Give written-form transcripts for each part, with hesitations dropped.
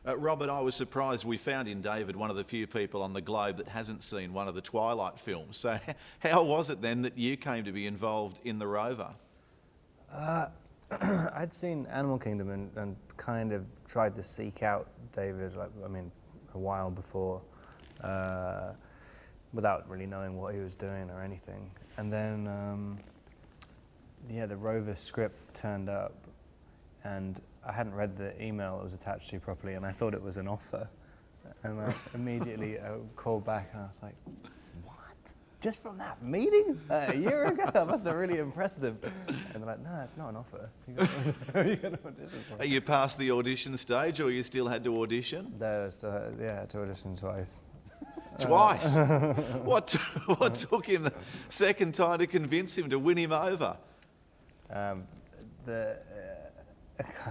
Robert, I was surprised we found in David one of the few people on the globe that hasn't seen one of the Twilight films. So how was it then that you came to be involved in the rover? I'd seen Animal Kingdom and kind of tried to seek out David, a while before, without really knowing what he was doing or anything. And then, the rover script turned up, and I hadn't read the email it was attached to properly, and I thought it was an offer. And I immediately called back, and I was like, what? Just from that meeting a year ago? I must have really impressed them. And they're like, no, it's not an offer. You got to audition for it. Are you past the audition stage, or you still had to audition? No, I still had to audition twice. Twice? What took him the second time to convince him to win him over? I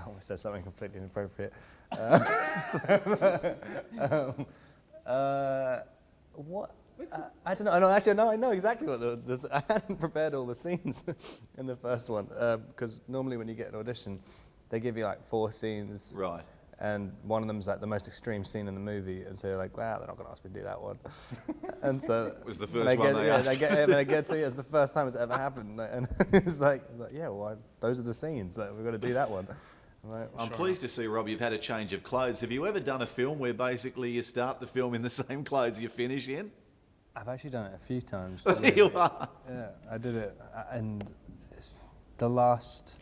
almost said something completely inappropriate. What? I don't know. No, actually, no, I know exactly what I hadn't prepared all the scenes in the first one, because normally when you get an audition, they give you like 4 scenes. Right. And one of them's like the most extreme scene in the movie, and so you're like, wow, they're not going to ask me to do that one. And so it was the first one they asked. They get to you, it's the first time it's ever happened, and it's like, yeah, well, those are the scenes. Like, we've got to do that one. I'm pleased to see, Rob, you've had a change of clothes. Have you ever done a film where basically you start the film in the same clothes you finish in? I've actually done it a few times. You are? Yeah, I did it, and the last...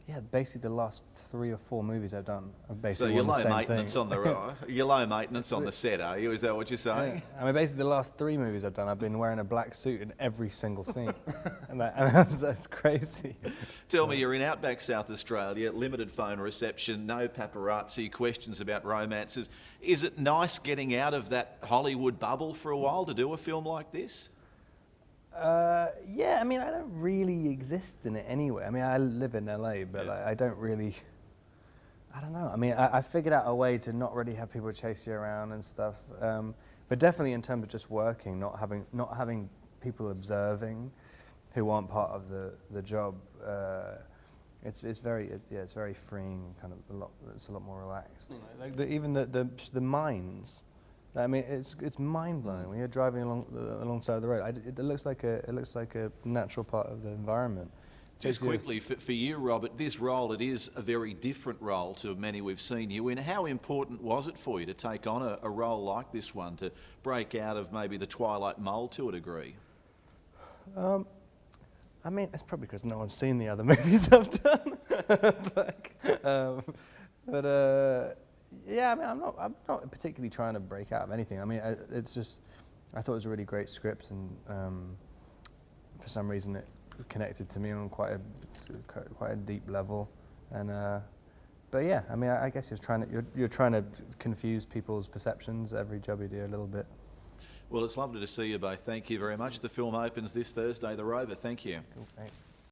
Yeah, basically the last 3 or 4 movies I've done are basically so you're the low same maintenance thing. on the you're low maintenance on the set, are you? Is that what you're saying? Yeah. I mean, basically the last 3 movies I've done, I've been wearing a black suit in every single scene, and that's crazy. Tell me, you're in outback South Australia, limited phone reception, no paparazzi, questions about romances. Is it nice getting out of that Hollywood bubble for a while to do a film like this? Yeah, I mean, I don't really exist in it anyway. I mean, I live in LA, but like, I don't really, I don't know. I mean, I figured out a way to not really have people chase you around and stuff. But definitely in terms of just working, not having people observing who aren't part of the job. It's very freeing, kind of it's a lot more relaxed. Like even the mines. I mean, it's mind blowing when you're driving alongside the road. It looks like a natural part of the environment. Just quickly, for you, Robert, this role, it is a very different role to many we've seen you in. How important was it for you to take on a role like this one, to break out of maybe the Twilight mould to a degree? I mean, it's probably because no one's seen the other movies I've done. Yeah, I mean, I'm not particularly trying to break out of anything. I mean, it's just, I thought it was a really great script, and for some reason it connected to me on quite a deep level. And but yeah, I mean, I guess you're trying to confuse people's perceptions every job you do a little bit. Well, it's lovely to see you both. Thank you very much. The film opens this Thursday, The Rover. Thank you. Cool, thanks.